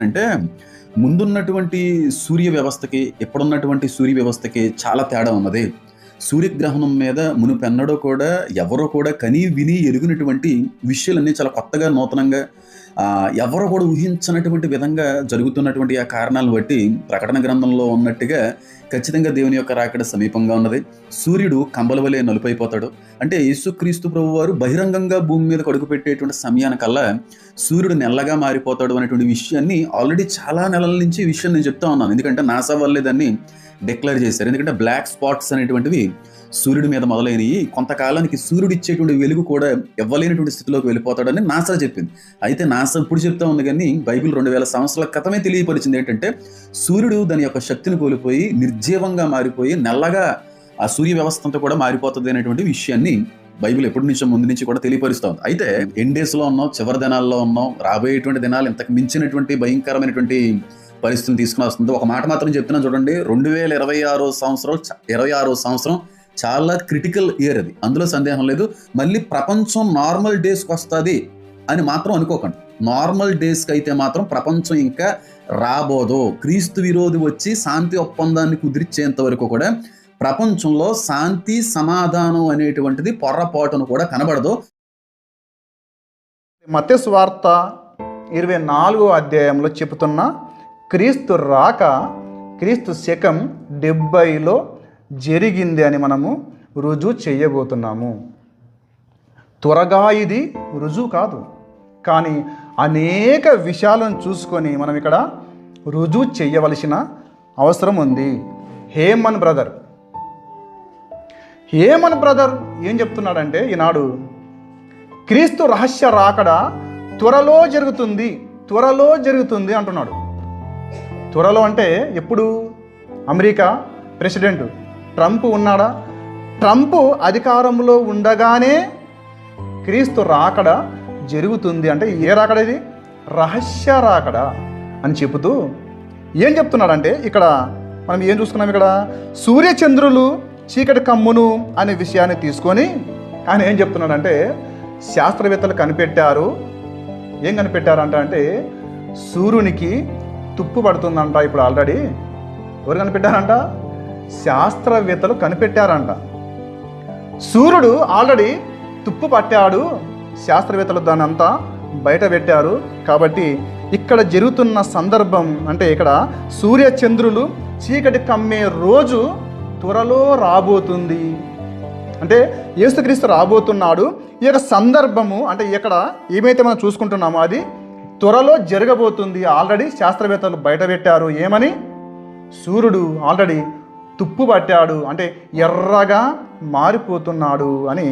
అంటే ముందున్నటువంటి సూర్య వ్యవస్థకి, ఇప్పుడున్నటువంటి సూర్య వ్యవస్థకి చాలా తేడా ఉన్నది. సూర్యగ్రహణం మీద మునుపెన్నడూ కూడా ఎవరు కూడా కని, విని ఎరుగనటువంటి విషయాలన్నీ చాలా కొత్తగా, నూతనంగా ఎవరు కూడా ఊహించనటువంటి విధంగా జరుగుతున్నటువంటి ఆ కారణాలను బట్టి ప్రకటన గ్రంథంలో ఉన్నట్టుగా ఖచ్చితంగా దేవుని యొక్క రాకడ సమీపంగా ఉన్నది. సూర్యుడు కంబల వలె నలుపైపోతాడు. అంటే యేసుక్రీస్తు ప్రభువారు బహిరంగంగా భూమి మీదకు అడుగుపెట్టేటువంటి సమయానికల్లా సూర్యుడు నల్లగా మారిపోతాడు అనేటువంటి విషయాన్ని ఆల్రెడీ చాలా నెలల నుంచి ఈ విషయం నేను చెప్తా ఉన్నాను. ఎందుకంటే నాసా వాళ్ళే దాన్ని డిక్లేర్ చేశారు. ఎందుకంటే బ్లాక్ స్పాట్స్ అనేటువంటివి సూర్యుడి మీద మొదలైనవి. కొంతకాలానికి సూర్యుడు ఇచ్చేటువంటి వెలుగు కూడా ఇవ్వలేనటువంటి స్థితిలోకి వెళ్ళిపోతాడని నాసా చెప్పింది. అయితే నాసా ఇప్పుడు చెప్తా ఉంది, కానీ బైబిల్ 2000 సంవత్సరాల క్రితమే తెలియపరిచింది ఏంటంటే సూర్యుడు దాని యొక్క శక్తిని కోల్పోయి నిర్జీవంగా మారిపోయి నల్లగా ఆ సూర్య వ్యవస్థ అంతా కూడా మారిపోతుంది అనేటువంటి విషయాన్ని బైబిల్ ఎప్పటి నుంచో ముందు నుంచి కూడా తెలియపరుస్తూ ఉంది. అయితే ఎండ్ డేస్లో ఉన్నాం, చివరి దినాల్లో ఉన్నాం. రాబోయేటువంటి దినాలు ఇంతకు మించినటువంటి భయంకరమైనటువంటి పరిస్థితులు తీసుకుని వస్తుంది. ఒక మాట మాత్రం చెప్తున్నాను చూడండి, 2026 సంవత్సరం చాలా క్రిటికల్ ఇయర్ అది, అందులో సందేహం లేదు. మళ్ళీ ప్రపంచం నార్మల్ డేస్కి వస్తుంది అని మాత్రం అనుకోకండి. నార్మల్ డేస్కి అయితే మాత్రం ప్రపంచం ఇంకా రాబోదు. క్రీస్తు విరోధి వచ్చి శాంతి ఒప్పందాన్ని కుదిర్చేంత వరకు కూడా ప్రపంచంలో శాంతి సమాధానం అనేటువంటిది పొర్రపాటును కూడా కనబడదు. మత్తయి సువార్త 24వ అధ్యాయంలో చెబుతున్న క్రీస్తు రాక క్రీస్తు శకం 70లో జరిగింది అని మనము రుజువు చేయబోతున్నాము. త్వరగా ఇది రుజువు కాదు, కానీ అనేక విషయాలను చూసుకొని మనం ఇక్కడ రుజువు చేయవలసిన అవసరం ఉంది. హేమన్ బ్రదర్ ఏం చెప్తున్నాడంటే, ఈనాడు క్రీస్తు రహస్య రాకడ త్వరలో జరుగుతుంది అంటున్నాడు. త్వరలో అంటే ఎప్పుడు? అమెరికా ప్రెసిడెంట్ ట్రంప్ ఉన్నాడా? ట్రంప్ అధికారంలో ఉండగానే క్రీస్తు రాకడ జరుగుతుంది. అంటే ఏ రాకడ ఇది? రహస్య రాకడ అని చెబుతూ ఏం చెప్తున్నాడంటే, ఇక్కడ మనం ఏం చూసుకున్నాం, ఇక్కడ సూర్యచంద్రులు చీకటి కమ్మును అనే విషయాన్ని తీసుకొని ఆయన ఏం చెప్తున్నాడంటే, శాస్త్రవేత్తలు కనిపెట్టారు. ఏం కనిపెట్టారంట అంటే, సూర్యునికి తుప్పు పడుతుందంట. ఇప్పుడు ఆల్రెడీ ఎవరు కనిపెట్టారంట? శాస్త్రవేత్తలు కనిపెట్టారంట. సూర్యుడు ఆల్రెడీ తుప్పు పట్టాడు, శాస్త్రవేత్తలు దాన్ని అంతా బయట పెట్టారు. కాబట్టి ఇక్కడ జరుగుతున్న సందర్భం అంటే, ఇక్కడ సూర్యచంద్రులు చీకటి కమ్మే రోజు త్వరలో రాబోతుంది. అంటే యేసుక్రీస్తు రాబోతున్నాడు. ఈ యొక్క సందర్భము అంటే ఇక్కడ ఏమైతే మనం చూసుకుంటున్నామో అది త్వరలో జరగబోతుంది. ఆల్రెడీ శాస్త్రవేత్తలు బయట పెట్టారు. ఏమని? సూర్యుడు ఆల్రెడీ తుప్పు పట్టాడు, అంటే ఎర్రగా మారిపోతున్నాడు అని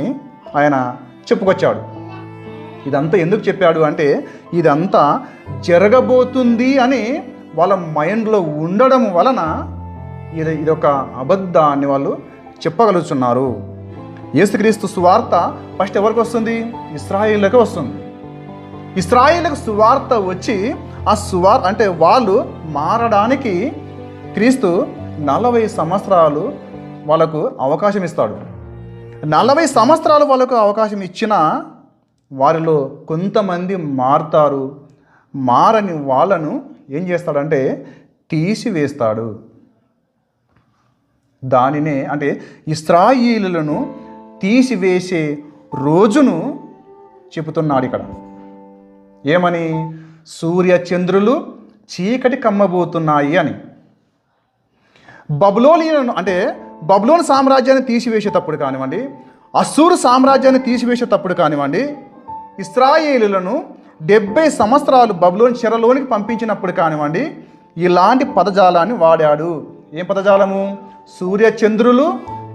ఆయన చెప్పుకొచ్చాడు. ఇదంతా ఎందుకు చెప్పాడు అంటే, ఇదంతా జరగబోతుంది అని వాళ్ళ మైండ్లో ఉండడం వలన ఇదొక అబద్ధాన్ని వాళ్ళు చెప్పగలుగుతున్నారు. యేసుక్రీస్తు సువార్త ఫస్ట్ ఎవరికి వస్తుంది? ఇశ్రాయేలులకు వస్తుంది. ఇశ్రాయేలుకు సువార్త వచ్చి ఆ సువార్త అంటే వాళ్ళు మారడానికి క్రీస్తు 40 సంవత్సరాలు వాళ్ళకు అవకాశం ఇస్తాడు. 40 సంవత్సరాలు వాళ్ళకు అవకాశం ఇచ్చిన వారిలో కొంతమంది మారుతారు. మారని వాళ్ళను ఏం చేస్తాడంటే తీసివేస్తాడు. దానినే అంటే ఇశ్రాయేలులను తీసివేసే రోజును చెబుతున్నాడు ఇక్కడ. ఏమని? సూర్యచంద్రులు చీకటి కమ్మబోతున్నాయి అని. బబులోనియను అంటే బబులోను సామ్రాజ్యాన్ని తీసివేసేటప్పుడు కానివ్వండి, అస్సూరు సామ్రాజ్యాన్ని తీసివేసేటప్పుడు కానివ్వండి, ఇశ్రాయేలులను 70 సంవత్సరాలు బబులోని చెరలోనికి పంపించినప్పుడు కానివ్వండి, ఇలాంటి పదజాలాన్ని వాడాడు. ఏం పదజాలము? సూర్యచంద్రులు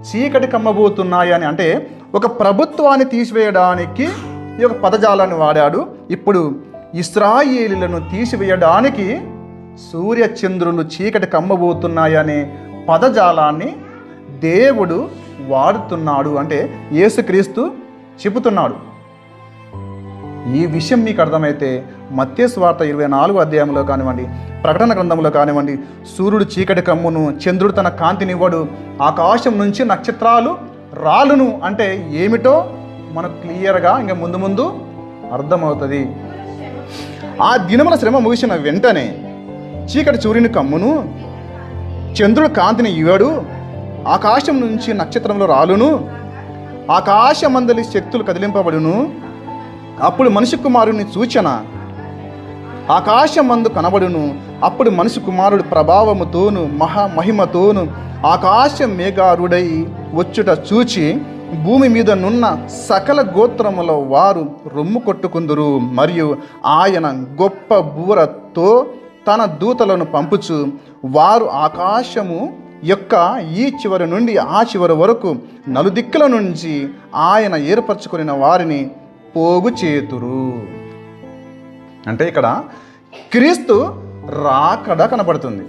చీకటి కమ్మబోతున్నాయి అని. అంటే ఒక ప్రభుత్వాన్ని తీసివేయడానికి ఈ యొక్క పదజాలాన్ని వాడాడు. ఇప్పుడు ఇశ్రాయేలులను తీసివేయడానికి సూర్యచంద్రులు చీకటి కమ్మబోతున్నాయి అనే పదజాలాన్ని దేవుడు వాడుతున్నాడు. అంటే యేసుక్రీస్తు చెబుతున్నాడు. ఈ విషయం మీకు అర్థమైతే మత్తయి సువార్త 24వ అధ్యాయంలో కానివ్వండి, ప్రకటన గ్రంథంలో కానివ్వండి, సూర్యుడు చీకటి కమ్మును, చంద్రుడు తన కాంతినివ్వడు, ఆకాశం నుంచి నక్షత్రాలు రాలును అంటే ఏమిటో మనకు క్లియర్గా ఇంకా ముందు అర్థమవుతుంది. ఆ దినముల శ్రమ ముగిసిన వెంటనే చీకటి సూర్యుని కమ్మును, చంద్రుడు కాంతిని ఇవ్వడు, ఆకాశం నుంచి నక్షత్రంలో రాలును, ఆకాశమందలి శక్తులు కదిలింపబడును. అప్పుడు మనిషి కుమారుని సూచన ఆకాశమందు కనబడును. అప్పుడు మనిషి కుమారుడు ప్రభావముతోను మహిమతోను ఆకాశ మేఘారుడై వచ్చుట చూచి భూమి మీద నున్న సకల గోత్రముల వారు రొమ్ము కొట్టుకుందురు. మరియు ఆయన గొప్ప బూరతో తన దూతలను పంపుచు వారు ఆకాశము యొక్క ఈ చివరి నుండి ఆ చివరి వరకు నలుదిక్కుల నుంచి ఆయన ఏర్పరచుకున్న వారిని పోగు చేతురు. అంటే ఇక్కడ క్రీస్తు రాకడ కనపడుతుంది.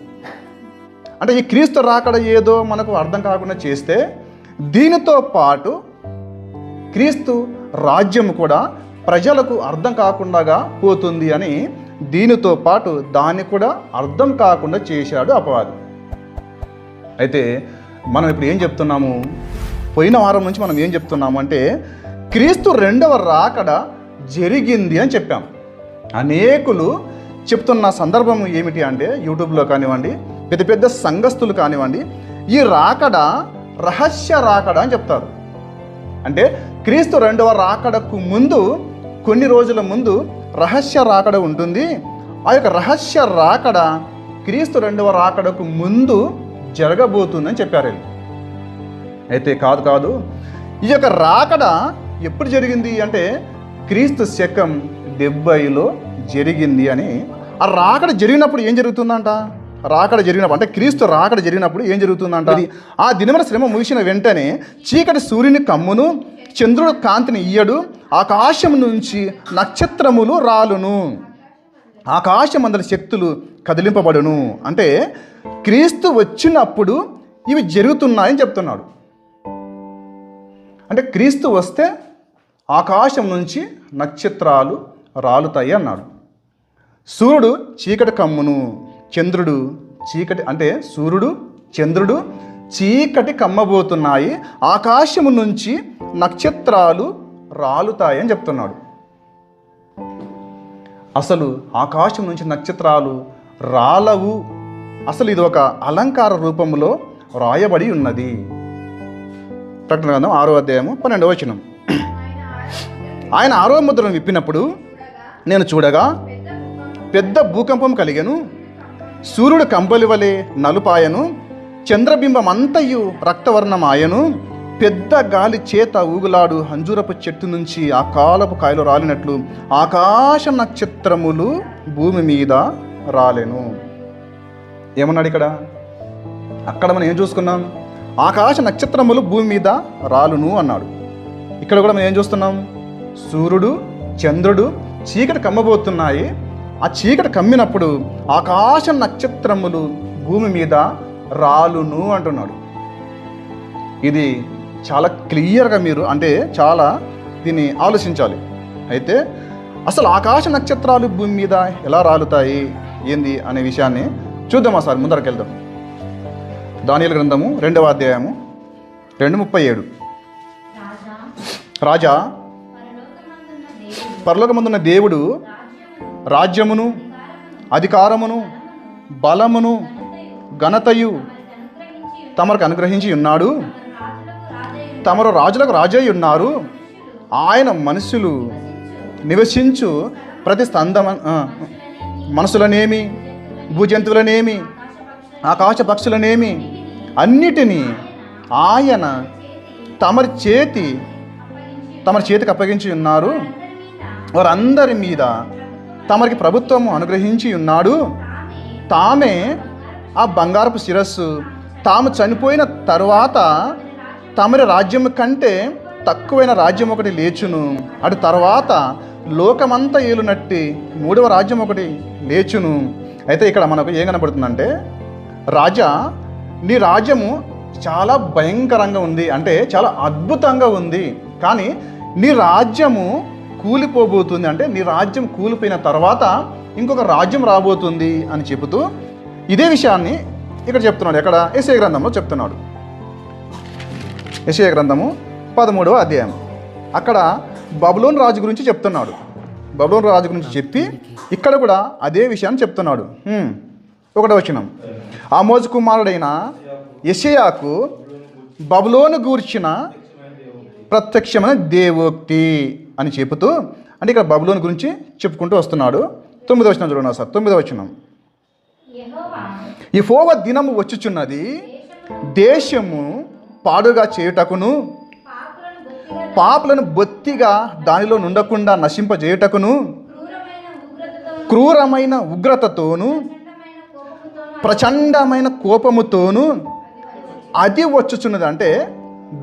అంటే ఈ క్రీస్తు రాకడ ఏదో మనకు అర్థం కాకుండా చేస్తే, దీనితో పాటు క్రీస్తు రాజ్యం కూడా ప్రజలకు అర్థం కాకుండా పోతుంది అని దీనితో పాటు దాన్ని కూడా అర్థం కాకుండా చేశాడు అపవాది. అయితే మనం ఇప్పుడు ఏం చెప్తున్నాము, పోయిన వారం నుంచి మనం ఏం చెప్తున్నాము అంటే క్రీస్తు రెండవ రాకడ జరిగింది అని చెప్పాం. అనేకులు చెప్తున్న సందర్భం ఏమిటి అంటే, యూట్యూబ్లో కానివ్వండి, పెద్ద పెద్ద సంఘస్థులు కానివ్వండి, ఈ రాకడ రహస్య రాకడ అని చెప్తారు. అంటే క్రీస్తు రెండవ రాకడకు ముందు కొన్ని రోజుల ముందు రహస్య రాకడ ఉంటుంది. ఆ యొక్క రహస్య రాకడ క్రీస్తు రెండవ రాకడకు ముందు జరగబోతుందని చెప్పారు. అయితే కాదు, ఈ యొక్క రాకడ ఎప్పుడు జరిగింది అంటే క్రీస్తు శకం 70లో జరిగింది అని. ఆ రాకడ జరిగినప్పుడు ఏం జరుగుతుందంట, రాకడ జరిగినప్పుడు అంటే క్రీస్తు రాకడ జరిగినప్పుడు ఏం జరుగుతుందంట, ఆ దినమున శ్రమ ముగిసిన వెంటనే చీకటి సూర్యుని కమ్మును, చంద్రుడు కాంతిని ఇయ్యడు, ఆకాశం నుంచి నక్షత్రములు రాలును, ఆకాశమందలి శక్తులు కదిలింపబడును. అంటే క్రీస్తు వచ్చినప్పుడు ఇవి జరుగుతున్నాయని చెప్తున్నాడు. అంటే క్రీస్తు వస్తే ఆకాశం నుంచి నక్షత్రాలు రాలుతాయి అన్నాడు. సూర్యుడు చీకటి కమ్మును, చంద్రుడు చీకటి అంటే సూర్యుడు చంద్రుడు చీకటి కమ్మబోతున్నాయి, ఆకాశము నుంచి నక్షత్రాలు రాలుతాయి అని చెప్తున్నాడు. అసలు ఆకాశం నుంచి నక్షత్రాలు రాలవు, అసలు ఇది ఒక అలంకార రూపంలో రాయబడి ఉన్నది. ప్రకటన గ్రంథం 6వ అధ్యాయము 12వ వచనం. ఆయన 6వ ముద్రను విప్పినప్పుడు నేను చూడగా పెద్ద భూకంపం కలిగెను, సూర్యుడు కంబలి వలె నలుపాయను, చంద్రబింబమంతయు రక్తవర్ణమాయను, పెద్ద గాలి చేత ఊగులాడు అంజూరపు చెట్టు నుంచి ఆ కాలపు కాయలు రాలినట్లు ఆకాశ నక్షత్రములు భూమి మీద రాలెను. ఏమన్నాడు ఇక్కడ? అక్కడ మనం ఏం చూసుకున్నాం? ఆకాశ నక్షత్రములు భూమి మీద రాలును అన్నాడు. ఇక్కడ కూడా మనం ఏం చూస్తున్నాం? సూర్యుడు చంద్రుడు చీకటి కమ్మబోతున్నాయి, ఆ చీకటి కమ్మినప్పుడు ఆకాశ నక్షత్రములు భూమి మీద రాలును అంటున్నాడు. ఇది చాలా క్లియర్గా మీరు అంటే చాలా దీన్ని ఆలోచించాలి. అయితే అసలు ఆకాశ నక్షత్రాలు భూమి మీద ఎలా రాలుతాయి ఏంది అనే విషయాన్ని చూద్దామా సార్? ముందరకు వెళ్దాం. దానియేలు గ్రంథము 2వ అధ్యాయము 2:37. రాజా పరలోకమందున్న దేవుడు రాజ్యమును అధికారమును బలమును ఘనతయు తమకు అనుగ్రహించి ఉన్నాడు, తమరు రాజులకు రాజై ఉన్నారు. ఆయన మనుషులు నివసించు ప్రతి మనసులనేమి భూజంతువులనేమి ఆకాశ పక్షులనేమి అన్నిటినీ ఆయన తమరి చేతికి అప్పగించి ఉన్నారు. వారందరి మీద తమరికి ప్రభుత్వము అనుగ్రహించి ఉన్నాడు. తామే ఆ బంగారపు శిరస్సు. తాము చనిపోయిన తరువాత తమరి రాజ్యం కంటే తక్కువైన రాజ్యం ఒకటి లేచును. అటు తర్వాత లోకమంతా ఏలునట్టి 3వ రాజ్యం ఒకటి లేచును. అయితే ఇక్కడ మనకు ఏం కనబడుతుందంటే, రాజా నీ రాజ్యము చాలా భయంకరంగా ఉంది, అంటే చాలా అద్భుతంగా ఉంది, కానీ నీ రాజ్యము కూలిపోబోతుంది, అంటే నీ రాజ్యం కూలిపోయిన తర్వాత ఇంకొక రాజ్యం రాబోతుంది అని చెబుతూ ఇదే విషయాన్ని ఇక్కడ చెప్తున్నాడు. ఎక్కడ? యెషయా గ్రంథంలో చెప్తున్నాడు. యెషయా గ్రంథము 13వ అధ్యాయం. అక్కడ బబులోను రాజు గురించి చెప్తున్నాడు. బబులోను రాజు గురించి చెప్పి ఇక్కడ కూడా అదే విషయాన్ని చెప్తున్నాడు. ఒకటో వచనం, ఆమోజు కుమారుడైన యెషయాకు బబులోను గూర్చిన ప్రత్యక్షమైన దేవోక్తి అని చెబుతూ, అంటే ఇక్కడ బబులోను గురించి చెప్పుకుంటూ వస్తున్నాడు. 9వ వచనం చూడండి సార్. 9వ వచనం, యెహోవా దినము వచ్చుచున్నది, దేశము పాడుగా చేయుటకును పాపులను బొత్తిగా దానిలో నుండకుండా నశింపజేయుటకును క్రూరమైన ఉగ్రతతోను ప్రచండమైన కోపముతోను అది వచ్చుచున్నది. అంటే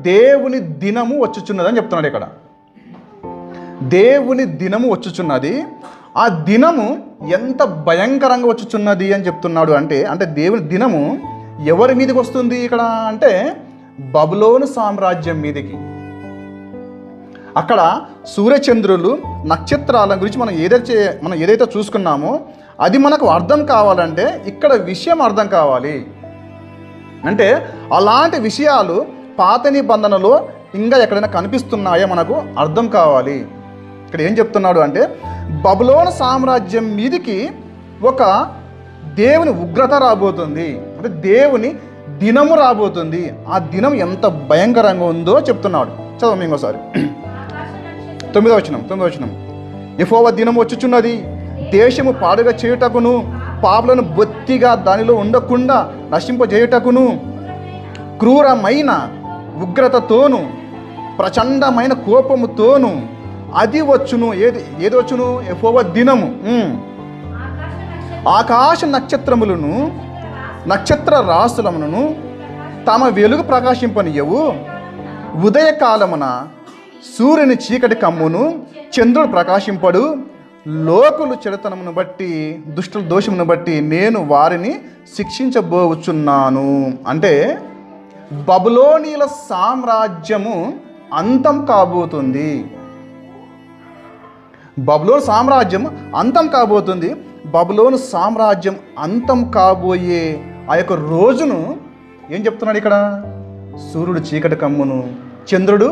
దేవుని దినము వచ్చుచున్నది అని చెప్తున్నాడు ఇక్కడ. దేవుని దినము వచ్చుచున్నది. ఆ దినము ఎంత భయంకరంగా వచ్చుచున్నది అని చెప్తున్నాడు. అంటే దేవుని దినము ఎవరి మీదకి వస్తుంది ఇక్కడ అంటే బబులోను సామ్రాజ్యం మీదకి. అక్కడ సూర్యచంద్రులు నక్షత్రాల గురించి మనం ఏదైతే చూసుకున్నామో అది మనకు అర్థం కావాలంటే ఇక్కడ విషయం అర్థం కావాలి. అంటే అలాంటి విషయాలు పాత నిబంధనలో ఇంకా ఎక్కడైనా కనిపిస్తున్నాయో మనకు అర్థం కావాలి. ఇక్కడ ఏం చెప్తున్నాడు అంటే బబులోను సామ్రాజ్యం మీదికి ఒక దేవుని ఉగ్రత రాబోతుంది, అంటే దేవుని దినము రాబోతుంది. ఆ దినం ఎంత భయంకరంగా ఉందో చెప్తున్నాడు. చదవం ఇంకోసారి. 9వ వచనం, యెహోవా దినము వచ్చుచున్నది, దేశము పాడుగా చేయుటకును పాపులను బొత్తిగా దానిలో ఉండకుండా నశింపజేయుటకును క్రూరమైన ఉగ్రతతోను ప్రచండమైన కోపముతోను అది వచ్చును. ఏది వచ్చును? యెహోవా దినము. ఆకాశ నక్షత్రములను నక్షత్ర రాసులమును తమ వెలుగు ప్రకాశింపనియవు. ఉదయకాలమున సూర్యుని చీకటి కమ్మును, చంద్రుడు ప్రకాశింపడు. లోకులు చెడుతనమును బట్టి దుష్టుల దోషమును బట్టి నేను వారిని శిక్షించబోచున్నాను. అంటే బబులోనీల సామ్రాజ్యము అంతం కాబోతుంది. బబులోను సామ్రాజ్యం అంతం కాబోతుంది. బబులోను సామ్రాజ్యం అంతం కాబోయే ఆ యొక్క రోజును ఏం చెప్తున్నాడు ఇక్కడ? సూర్యుడు చీకటి కమ్మును, చంద్రుడు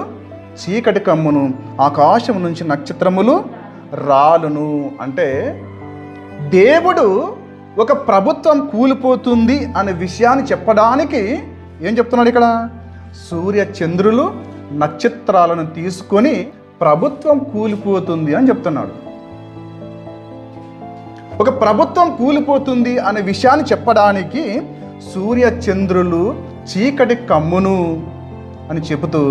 చీకటి కమ్మును, ఆకాశం నుంచి నక్షత్రములు రాలును. అంటే దేవుడు ఒక ప్రభుత్వం కూలిపోతుంది అనే విషయాన్ని చెప్పడానికి ఏం చెప్తున్నాడు ఇక్కడ? సూర్య చంద్రులు నక్షత్రాలను తీసుకొని ప్రభుత్వం కూలిపోతుంది అని చెప్తున్నాడు. ఒక ప్రభుత్వం కూలిపోతుంది అనే విషయాన్ని చెప్పడానికి సూర్య చంద్రులు చీకటి కమ్మును అని చెబుతూ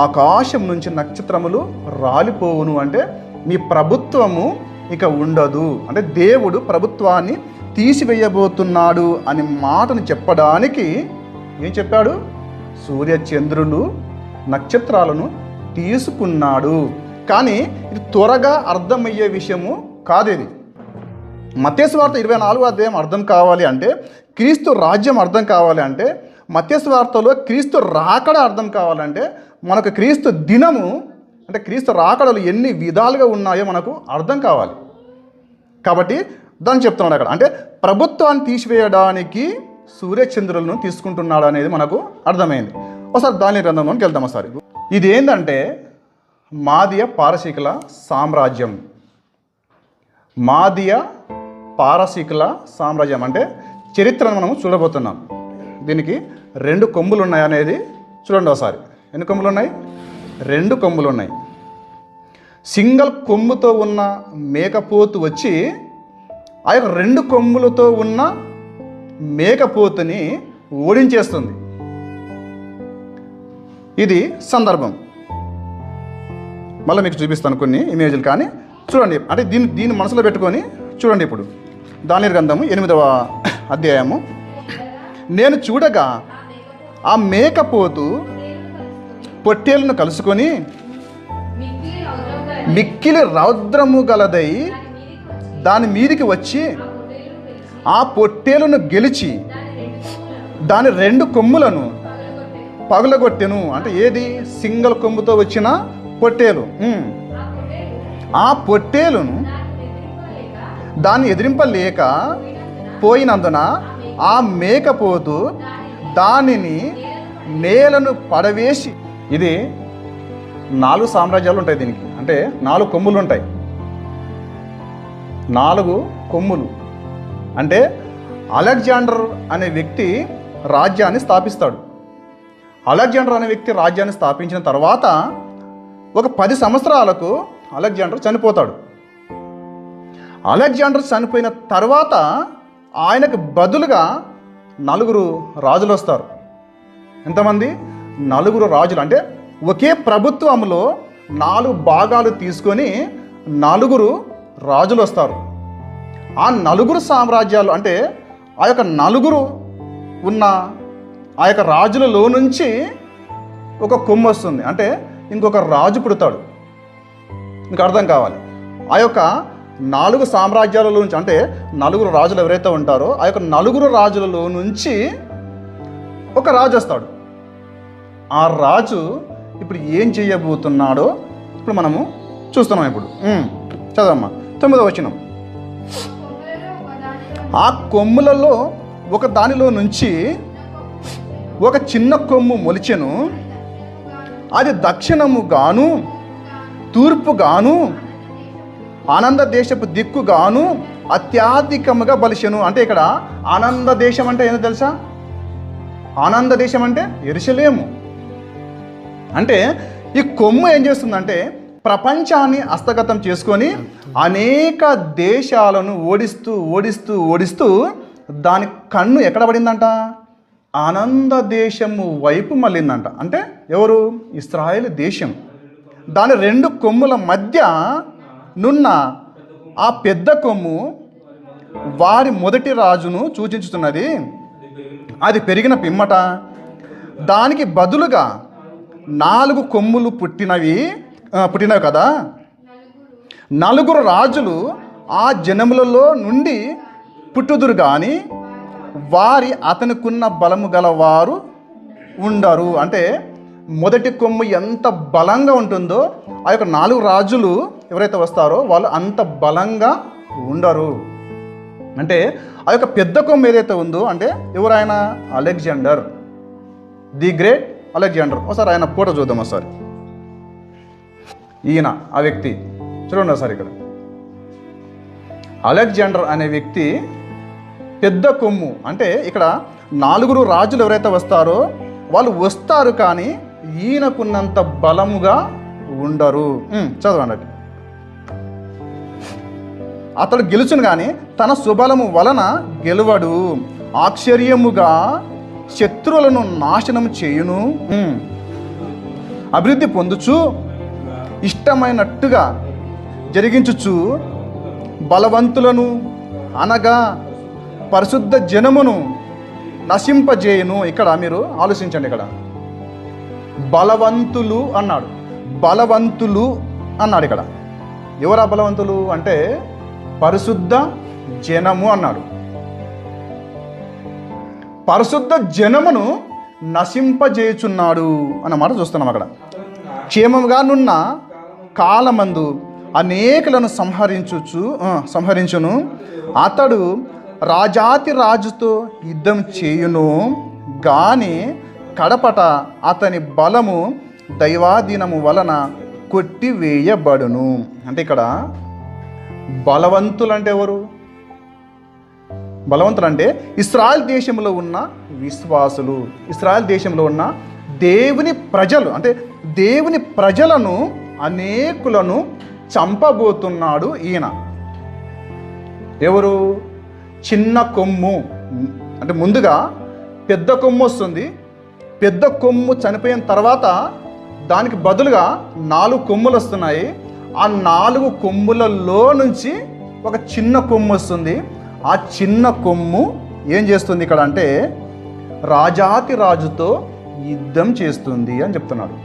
ఆకాశం నుంచి నక్షత్రములు రాలిపోవును. అంటే మీ ప్రభుత్వము ఇక ఉండదు, అంటే దేవుడు ప్రభుత్వాన్ని తీసివేయబోతున్నాడు అనే మాటను చెప్పడానికి ఏం చెప్పాడు? సూర్య చంద్రులు నక్షత్రాలను తీసుకున్నాడు. కానీ ఇది త్వరగా అర్థమయ్యే విషయము కాదు. ఇది మత్తయి సువార్త 24వ అధ్యాయం అర్థం కావాలి అంటే, క్రీస్తు రాజ్యం అర్థం కావాలి అంటే, మత్తయి సువార్తలో క్రీస్తు రాకడ అర్థం కావాలంటే మనకు క్రీస్తు దినము అంటే క్రీస్తు రాకడలు ఎన్ని విధాలుగా ఉన్నాయో మనకు అర్థం కావాలి. కాబట్టి దాన్ని చెప్తున్నాడు అక్కడ. అంటే ప్రభుత్వాన్ని తీసివేయడానికి సూర్యచంద్రులను తీసుకుంటున్నాడు అనేది మనకు అర్థమైంది. ఒకసారి దాని గ్రంథంలోకి వెళ్దాం. ఒకసారి ఇది ఏంటంటే మాదీయ పారసీకుల సామ్రాజ్యం. మాదీయ పారసీకుల సామ్రాజ్యం అంటే చరిత్రను మనము చూడబోతున్నాం. దీనికి 2 కొమ్ములు ఉన్నాయి అనేది చూడండి ఒకసారి. ఎన్ని కొమ్ములు ఉన్నాయి? 2 కొమ్ములు ఉన్నాయి. సింగల్ కొమ్ముతో ఉన్న మేకపోతు వచ్చి ఆ యొక్క 2 కొమ్ములతో ఉన్న మేకపోతుని ఓడించేస్తుంది. ఇది సందర్భం. మళ్ళీ మీకు చూపిస్తాను కొన్ని ఇమేజ్లు. కానీ చూడండి, అంటే దీన్ని మనసులో పెట్టుకొని చూడండి. ఇప్పుడు దానియేలు గ్రంథము 8వ అధ్యాయము. నేను చూడగా ఆ మేకపోతు పొట్టేలను కలుసుకొని మిక్కిలి రౌద్రము గలదై దాని మీదికి వచ్చి ఆ పొట్టేలను గెలిచి దాని 2 కొమ్ములను పగులగొట్టెను. అంటే ఏది? సింగల్ కొమ్ముతో వచ్చిన పొట్టేలు. ఆ పొట్టేలును దాన్ని ఎదిరింపలేక పోయినందున ఆ మేకపోతు దానిని నేలను పడవేసి. ఇది 4 సామ్రాజ్యాలు ఉంటాయి దీనికి. అంటే 4 కొమ్ములు ఉంటాయి. 4 కొమ్ములు అంటే అలెగ్జాండర్ అనే వ్యక్తి రాజ్యాన్ని స్థాపిస్తాడు. అలెగ్జాండర్ అనే వ్యక్తి రాజ్యాన్ని స్థాపించిన తర్వాత ఒక 10 సంవత్సరాలకు అలెగ్జాండర్ చనిపోతాడు. అలెగ్జాండర్ చనిపోయిన తర్వాత ఆయనకు బదులుగా 4 రాజులు వస్తారు. ఎంతమంది? 4 రాజులు. అంటే ఒకే ప్రభుత్వంలో 4 భాగాలు తీసుకొని 4 రాజులు వస్తారు. ఆ 4 సామ్రాజ్యాలు అంటే ఆ యొక్క 4 ఉన్న ఆ యొక్క రాజులలో నుంచి ఒక కొమ్ము వస్తుంది. అంటే ఇంకొక రాజు పుడతాడు. మీకు అర్థం కావాలి. ఆ యొక్క 4 సామ్రాజ్యాలలో నుంచి అంటే 4 రాజులు ఎవరైతే ఉంటారో ఆ యొక్క 4 రాజులలో నుంచి ఒక రాజు వస్తాడు. ఆ రాజు ఇప్పుడు ఏం చేయబోతున్నాడో ఇప్పుడు మనము చూస్తున్నాం. ఇప్పుడు చదవమ్మా 9వ వచనం. ఆ కొమ్ములలో ఒక దానిలో నుంచి ఒక చిన్న కొమ్ము మొలిచెను. అది దక్షిణము గాను తూర్పు గాను ఆనంద దేశపు దిక్కు గాను అత్యధికముగా బలిసెను. అంటే ఇక్కడ ఆనంద దేశం అంటే ఏంటో తెలుసా? ఆనంద దేశం అంటే యెరూషలేము. అంటే ఈ కొమ్ము ఏం చేస్తుందంటే ప్రపంచాన్ని హస్తగతం చేసుకొని అనేక దేశాలను ఓడిస్తూ ఓడిస్తూ ఓడిస్తూ దాని కన్ను ఎక్కడ పడిందంట? ఆనంద దేశము వైపు మళ్ళిందంట. అంటే ఎవరు? ఇశ్రాయేలు దేశం. దాని 2 కొమ్ముల మధ్య నున్న ఆ పెద్ద కొమ్ము వారి మొదటి రాజును సూచించుతున్నది. అది పెరిగిన పిమ్మట దానికి బదులుగా 4 కొమ్ములు పుట్టినవి కదా. 4 రాజులు ఆ జనములలో నుండి పుట్టుదురు కానీ వారి అతనికున్న బలము గలవారు ఉండరు. అంటే మొదటి కొమ్ము ఎంత బలంగా ఉంటుందో ఆ యొక్క 4 రాజులు ఎవరైతే వస్తారో వాళ్ళు అంత బలంగా ఉండరు. అంటే ఆ యొక్క పెద్ద కొమ్ము ఏదైతే ఉందో అంటే ఎవరైనా అలెగ్జాండర్ ది గ్రేట్ అలెగ్జాండర్. ఒకసారి ఆయన ఫోటో చూద్దాం ఒకసారి. ఈయన ఆ వ్యక్తి చూడండి ఒకసారి. ఇక్కడ అలెగ్జాండర్ అనే వ్యక్తి పెద్ద కొమ్ము. అంటే ఇక్కడ 4 రాజులు ఎవరైతే వస్తారో వాళ్ళు వస్తారు కానీ ఈయనకున్నంత బలముగా ఉండరు. చదవండి. అతడు గెలుచును కానీ తన సుబలము వలన గెలువడు. ఆశ్చర్యముగా శత్రువులను నాశనం చేయును. అభివృద్ధి పొందుచు ఇష్టమైనట్టుగా జరిగించుచు బలవంతులను అనగా పరిశుద్ధ జనమును నశింపజేయును. ఇక్కడ మీరు ఆలోచించండి. ఇక్కడ బలవంతులు అన్నాడు. బలవంతులు అన్నాడు. ఇక్కడ ఎవరా బలవంతులు అంటే పరిశుద్ధ జనము అన్నాడు. పరిశుద్ధ జనమును నశింపజేయుచున్నాడు అన్నమాట చూస్తున్నాం. అక్కడ క్షేమముగా నున్న కాలమందు అనేకులను సంహరించును. అతడు రాజాతి రాజుతో యుద్ధం చేయును గాని కడపట అతని బలము దైవాధీనము వలన కొట్టివేయబడును. అంటే ఇక్కడ బలవంతులు అంటే ఎవరు? బలవంతులు అంటే ఇశ్రాయేల్ దేశంలో ఉన్న విశ్వాసులు, ఇశ్రాయేల్ దేశంలో ఉన్న దేవుని ప్రజలు. అంటే దేవుని ప్రజలను అనేకులను చంపబోతున్నాడు ఈయన. ఎవరు? చిన్న కొమ్ము. అంటే ముందుగా పెద్ద కొమ్ము వస్తుంది. పెద్ద కొమ్ము చనిపోయిన తర్వాత దానికి బదులుగా 4 కొమ్ములు వస్తున్నాయి. ఆ 4 కొమ్ములలో నుంచి ఒక చిన్న కొమ్ము వస్తుంది. ఆ చిన్న కొమ్ము ఏం చేస్తుంది ఇక్కడ అంటే రాజాతి రాజుతో యుద్ధం చేస్తుంది అని చెప్తున్నాడు.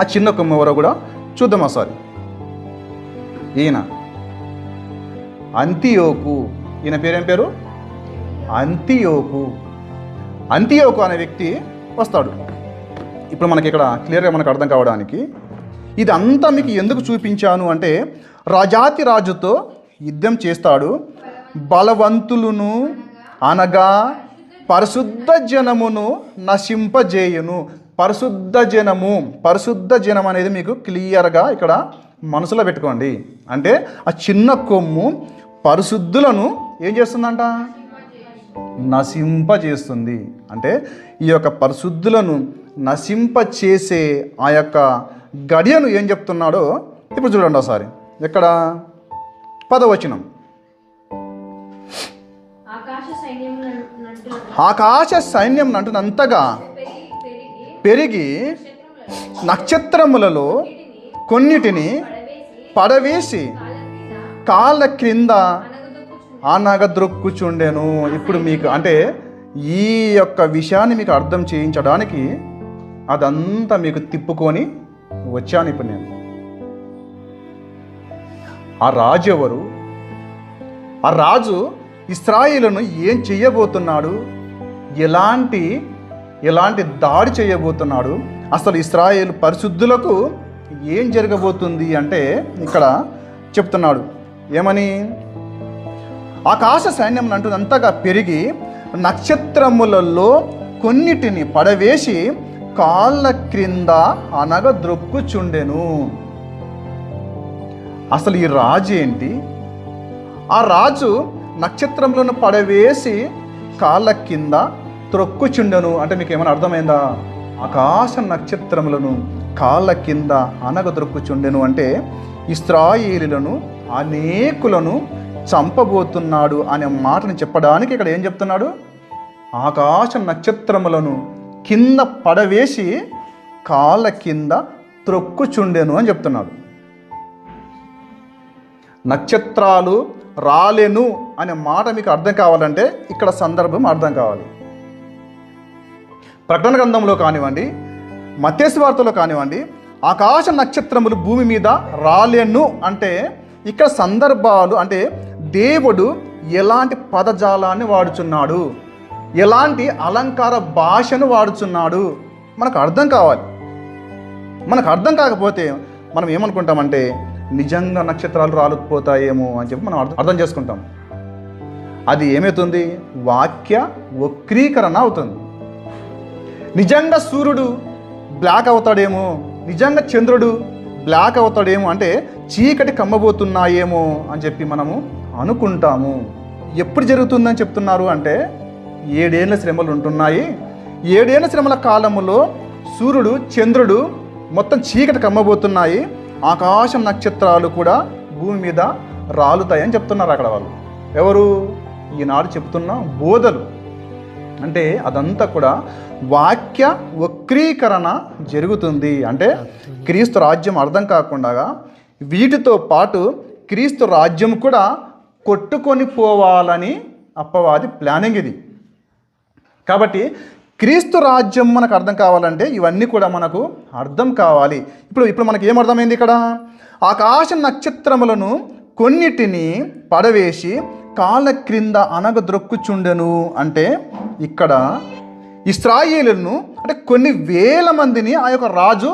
ఆ చిన్న కొమ్ము ఎవరో కూడా చూద్దాం ఒకసారి. ఈయన అంతియోకు. ఈయన పేరేం పేరు? అంతియోకు. అంతియోకు అనే వ్యక్తి వస్తాడు. ఇప్పుడు మనకి ఇక్కడ క్లియర్గా మనకు అర్థం కావడానికి ఇదంతా మీకు ఎందుకు చూపించాను అంటే రాజాతి రాజుతో యుద్ధం చేస్తాడు. బలవంతులను అనగా పరిశుద్ధ జనమును నశింపజేయును. పరిశుద్ధ జనం అనేది మీకు క్లియర్గా ఇక్కడ మనసులో పెట్టుకోండి. అంటే ఆ చిన్న కొమ్ము పరిశుద్ధులను ఏం చేస్తుందంట? నశింపజేస్తుంది. అంటే ఈ యొక్క పరిశుద్ధులను నశింపచేసే ఆ యొక్క గడియను ఏం చెప్తున్నాడో ఇప్పుడు చూడండి ఒకసారి. ఎక్కడ 10వ వచనం, ఆకాశ సైన్యం నంటునంతగా పెరిగి నక్షత్రములలో కొన్నిటిని పడవేసి కాళ్ళ క్రింద అనగద్రొక్కుచుండెను. ఇప్పుడు మీకు అంటే ఈ యొక్క విషయాన్ని మీకు అర్థం చేయించడానికి అదంతా మీకు తిప్పుకొని వచ్చాను ఇప్పుడు నేను. ఆ రాజు ఎవరు? ఆ రాజు ఇశ్రాయేలును ఏం చేయబోతున్నాడు? ఎలాంటి దాడి చేయబోతున్నాడు? అసలు ఇశ్రాయేలు పరిశుద్ధులకు ఏం జరగబోతుంది అంటే ఇక్కడ చెప్తున్నాడు. ఏమని? ఆకాశ సైన్యం అంటున్నంతగా పెరిగి నక్షత్రములలో కొన్నిటిని పడవేసి కాళ్ళ క్రింద అనగద్రొక్కుచుండెను. అసలు ఈ రాజు ఏంటి? ఆ రాజు నక్షత్రములను పడవేసి కాళ్ళ కింద త్రొక్కుచుండెను అంటే మీకు ఏమైనా అర్థమైందా? ఆకాశ నక్షత్రములను కాళ్ళ కింద అనగద్రొక్కుచుండెను అంటే ఇశ్రాయేలులను అనేకులను చంపబోతున్నాడు అనే మాటను చెప్పడానికి ఇక్కడ ఏం చెప్తున్నాడు? ఆకాశ నక్షత్రములను కింద పడవేసి కాళ్ళ కింద త్రొక్కుచుండెను అని చెప్తున్నాడు. నక్షత్రాలు రాలెను అనే మాట మీకు అర్థం కావాలంటే ఇక్కడ సందర్భం అర్థం కావాలి. ప్రకటన గ్రంథంలో కానివ్వండి, మత్తయి వార్తలో కానివ్వండి, ఆకాశ నక్షత్రములు భూమి మీద రాలెను అంటే ఇక్కడ సందర్భాలు అంటే దేవుడు ఎలాంటి పదజాలాన్ని వాడుచున్నాడు, ఎలాంటి అలంకార భాషను వాడుచున్నాడు మనకు అర్థం కావాలి. మనకు అర్థం కాకపోతే మనం ఏమనుకుంటామంటే నిజంగా నక్షత్రాలు రాలిపోతాయేమో అని చెప్పి మనం అర్థం చేసుకుంటాం. అది ఏమవుతుంది? వాక్య వక్రీకరణ అవుతుంది. నిజంగా సూర్యుడు బ్లాక్ అవుతాడేమో, నిజంగా చంద్రుడు బ్లాక్ అవుతాడేమో అంటే చీకటి కమ్మబోతున్నాయేమో అని చెప్పి మనము అనుకుంటాము. ఎప్పుడు జరుగుతుందని చెప్తున్నారు అంటే 7 ఏళ్ల శ్రమలు ఉంటున్నాయి. 7 ఏళ్ల శ్రమల కాలములో సూర్యుడు చంద్రుడు మొత్తం చీకటి కమ్మబోతున్నాయి. ఆకాశ నక్షత్రాలు కూడా భూమి మీద రాలుతాయని చెప్తున్నారు అక్కడ వాళ్ళు. ఎవరు? ఈనాడు చెప్తున్న బోధలు. అంటే అదంతా కూడా వాక్య వక్రీకరణ జరుగుతుంది. అంటే క్రీస్తు రాజ్యం అర్థం కాకుండా వీటితో పాటు క్రీస్తు రాజ్యం కూడా కొట్టుకొని పోవాలని అప్పవాది ప్లానింగ్ ఇది. కాబట్టి క్రీస్తు రాజ్యం మనకు అర్థం కావాలంటే ఇవన్నీ కూడా మనకు అర్థం కావాలి. ఇప్పుడు మనకి ఏమర్థమైంది? ఇక్కడ ఆకాశ నక్షత్రములను కొన్నిటిని పడవేసి కాళ్ళ క్రింద అనగద్రొక్కుచుండెను అంటే ఇక్కడ ఇశ్రాయేలును అంటే కొన్ని వేల మందిని ఆ యొక్క రాజు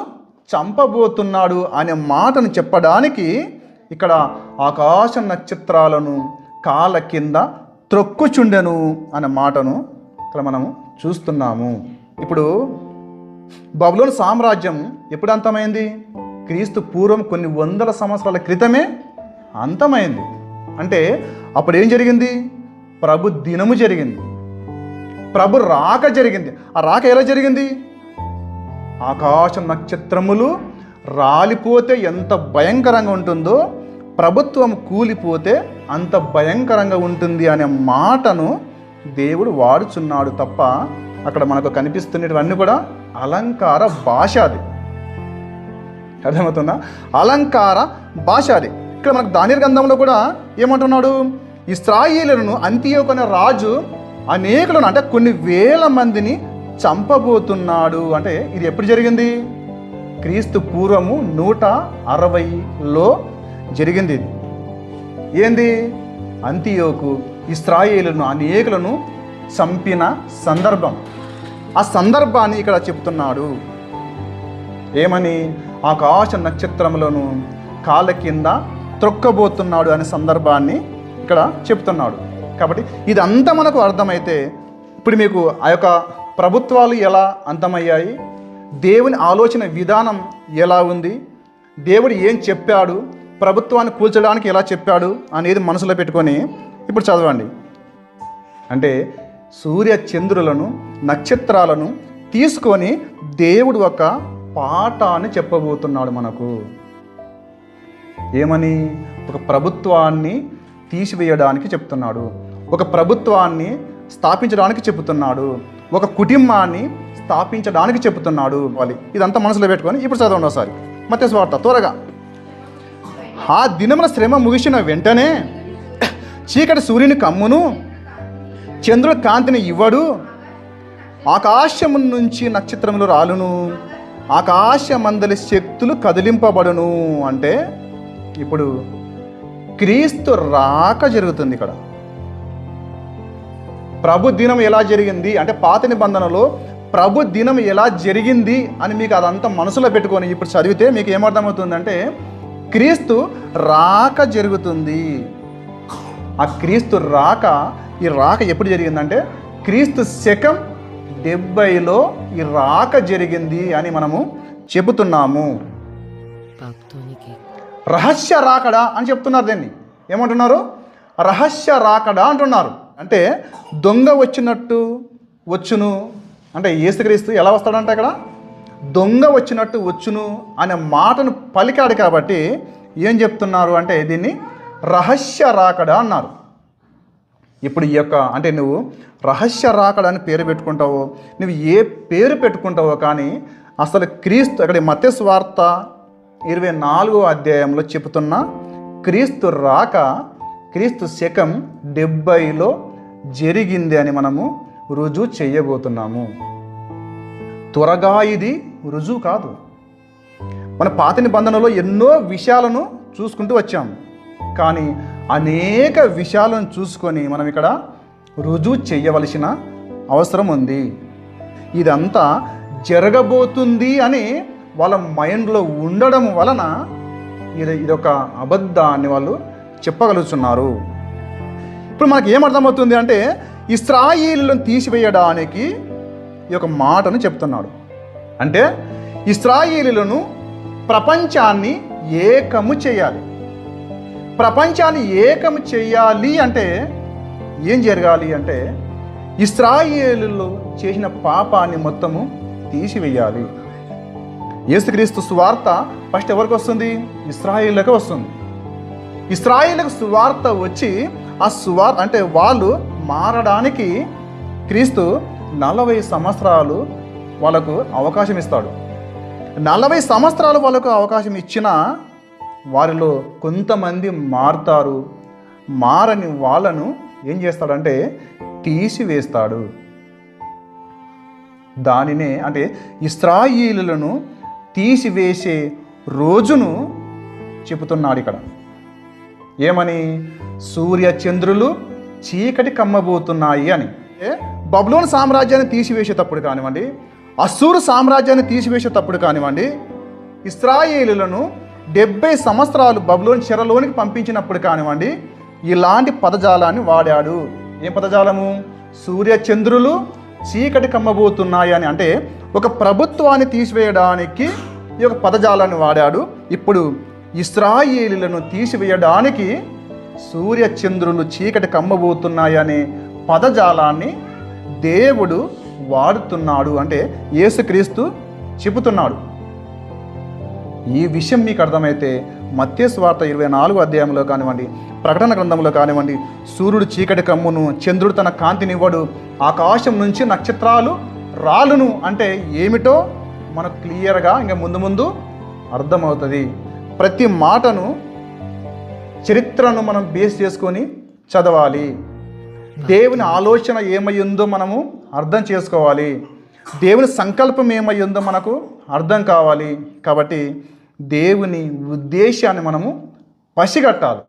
చంపబోతున్నాడు అనే మాటను చెప్పడానికి ఇక్కడ ఆకాశ నక్షత్రాలను కాళ్ళ కింద త్రొక్కుచుండెను అనే మాటను ఇక్కడ మనము చూస్తున్నాము. ఇప్పుడు బబులోను సామ్రాజ్యం ఎప్పుడు అంతమైంది? క్రీస్తు పూర్వం కొన్ని వందల సంవత్సరాల క్రితమే అంతమైంది. అంటే అప్పుడు ఏం జరిగింది? ప్రభు దినము జరిగింది, ప్రభు రాక జరిగింది. ఆ రాక ఎలా జరిగింది? ఆకాశ నక్షత్రములు రాలిపోతే ఎంత భయంకరంగా ఉంటుందో ప్రభుత్వం కూలిపోతే అంత భయంకరంగా ఉంటుంది అనే మాటను దేవుడు వాడుచున్నాడు తప్ప అక్కడ మనకు కనిపిస్తున్నవన్నీ కూడా అలంకార భాష. అది అర్థమవుతుందా? అలంకార భాష అది. ఇక్కడ మనకు దానియేలు గ్రంథంలో కూడా ఏమంటున్నాడు? ఇశ్రాయేలును అంతియోకు అనే రాజు అనేకులను అంటే కొన్ని వేల మందిని చంపబోతున్నాడు. అంటే ఇది ఎప్పుడు జరిగింది? క్రీస్తు పూర్వము 160లో జరిగింది. ఇది ఏంది? అంతియోకు ఇశ్రాయేలును అనేకులను చంపిన సందర్భం. ఆ సందర్భాన్ని ఇక్కడ చెప్తున్నాడు. ఏమని? ఆకాశ నక్షత్రములను కాళ్ళ కింద త్రొక్కబోతున్నాడు అనే సందర్భాన్ని ఇక్కడ చెప్తున్నాడు. కాబట్టి ఇదంతా మనకు అర్థమైతే ఇప్పుడు మీకు ఆ యొక్క ప్రభుత్వాలు ఎలా అంతమయ్యాయి, దేవుని ఆలోచన విధానం ఎలా ఉంది, దేవుడు ఏం చెప్పాడు, ప్రభుత్వాన్ని కూల్చడానికి ఎలా చెప్పాడు అనేది మనసులో పెట్టుకొని ఇప్పుడు చదవండి. అంటే సూర్య చంద్రులను నక్షత్రాలను తీసుకొని దేవుడు ఒక పాఠాన్ని చెప్పబోతున్నాడు మనకు. ఏమని? ఒక ప్రభుత్వాన్ని తీసివేయడానికి చెప్తున్నాడు, ఒక ప్రభుత్వాన్ని స్థాపించడానికి చెబుతున్నాడు, ఒక కుటుంబాన్ని స్థాపించడానికి చెబుతున్నాడు. వాళ్ళు ఇదంతా మనసులో పెట్టుకొని ఇప్పుడు చదవండి ఒకసారి మత్తయి సువార్త త్వరగా. ఆ దినమున శ్రమ ముగిసిన వెంటనే చీకటి సూర్యుని కమ్మును, చంద్రుడు కాంతిని ఇవ్వడు, ఆకాశము నుంచి నక్షత్రములు రాలును, ఆకాశమందలి శక్తులు కదిలింపబడును. అంటే ఇప్పుడు క్రీస్తు రాక జరుగుతుంది. ఇక్కడ ప్రభు దినం ఎలా జరిగింది అంటే పాత నిబంధనలో ప్రభు దినం ఎలా జరిగింది అని మీకు అదంతా మనసులో పెట్టుకొని ఇప్పుడు చదివితే మీకు ఏమర్థమవుతుందంటే క్రీస్తు రాక జరుగుతుంది. ఆ క్రీస్తు రాక, ఈ రాక ఎప్పుడు జరిగిందంటే క్రీస్తు శకం 70లో ఈ రాక జరిగింది అని మనము చెబుతున్నాము. రహస్య రాకడా అని చెప్తున్నారు. దీన్ని ఏమంటున్నారు? రహస్య రాకడా అంటున్నారు. అంటే దొంగ వచ్చినట్టు వచ్చును అంటే యేసుక్రీస్తు ఎలా వస్తాడంటే ఇక్కడ దొంగ వచ్చినట్టు వచ్చును అనే మాటను పలికాడు. కాబట్టి ఏం చెప్తున్నారు అంటే దీన్ని రహస్య రాకడా అన్నారు. ఇప్పుడు ఈ యొక్క అంటే నువ్వు రహస్య రాకడా అని పేరు పెట్టుకుంటావో, నువ్వు ఏ పేరు పెట్టుకుంటావో, కానీ అసలు క్రీస్తు అక్కడ మత్తయి సువార్త 24వ అధ్యాయంలో చెబుతున్న క్రీస్తు రాక క్రీస్తు శకం 70లో జరిగింది అని మనము రుజువు చేయబోతున్నాము. త్వరగా ఇది రుజువు కాదు. మన పాత నిబంధనలో ఎన్నో విషయాలను చూసుకుంటూ వచ్చాము, కానీ అనేక విషయాలను చూసుకొని మనం ఇక్కడ రుజువు చేయవలసిన అవసరం ఉంది. ఇదంతా జరగబోతుంది అని వాళ్ళ మైండ్లో ఉండడం వలన ఇదొక అబద్ధాన్ని వాళ్ళు చెప్పగలుగుతున్నారు. ఇప్పుడు మనకి ఏమర్థమవుతుంది అంటే ఇశ్రాయేలులను తీసివేయడానికి ఈ యొక్క మాటను చెప్తున్నాడు. అంటే ఇశ్రాయేలులను ప్రపంచాన్ని ఏకము చేయాలి. ప్రపంచాన్ని ఏకము చేయాలి అంటే ఏం జరగాలి అంటే ఇశ్రాయేలులో చేసిన పాపాన్ని మొత్తము తీసివేయాలి. యేసుక్రీస్తు సువార్త ఫస్ట్ ఎవరికి వస్తుంది? ఇశ్రాయేలులకు వస్తుంది. ఇశ్రాయేలుకు సువార్త వచ్చి ఆ సువార్త అంటే వాళ్ళు మారడానికి క్రీస్తు 40 సంవత్సరాలు వాళ్ళకు అవకాశం ఇస్తాడు. 40 సంవత్సరాలు వాళ్ళకు అవకాశం ఇచ్చినా వారిలో కొంతమంది మారుతారు. మారని వాళ్ళను ఏం చేస్తాడంటే తీసివేస్తాడు. దానినే అంటే ఇశ్రాయేలులను తీసివేసే రోజును చెబుతున్నాడు ఇక్కడ. ఏమని? సూర్య చంద్రులు చీకటి కమ్మబోతున్నాయి అని. బబులోను సామ్రాజ్యాన్ని తీసివేసేటప్పుడు కానివ్వండి, అస్సూరు సామ్రాజ్యాన్ని తీసివేసేటప్పుడు కానివ్వండి, ఇశ్రాయేలులను 70 సంవత్సరాలు బబులోను చెరలోనికి పంపించినప్పుడు కానివ్వండి, ఇలాంటి పదజాలాన్ని వాడాడు. ఏం పదజాలము? సూర్య చంద్రులు చీకటి కమ్మబోతున్నాయి అని. అంటే ఒక ప్రభుత్వాన్ని తీసివేయడానికి ఈ యొక్క పదజాలాన్ని వాడాడు. ఇప్పుడు ఇశ్రాయేలులను తీసివేయడానికి సూర్య చంద్రులు చీకటి కమ్మబోతున్నాయనే పదజాలాన్ని దేవుడు వాడుతున్నాడు. అంటే యేసుక్రీస్తు చెబుతున్నాడు. ఈ విషయం మీకు అర్థమైతే మత్తయి సువార్త 24వ అధ్యాయంలో కానివ్వండి, ప్రకటన గ్రంథంలో కానివ్వండి, సూర్యుడు చీకటి కమ్మును, చంద్రుడు తన కాంతినివ్వడు, ఆకాశం నుంచి నక్షత్రాలు రాలును అంటే ఏమిటో మనకు క్లియర్గా ఇంకా ముందు ముందు అర్థమవుతుంది. ప్రతి మాటను చరిత్రను మనం బేస్ చేసుకొని చదవాలి. దేవుని ఆలోచన ఏమయ్యిందో మనము అర్థం చేసుకోవాలి. దేవుని సంకల్పం ఏమయ్యిందో మనకు అర్థం కావాలి. కాబట్టి దేవుని ఉద్దేశాన్ని మనము పసిగట్టాలి.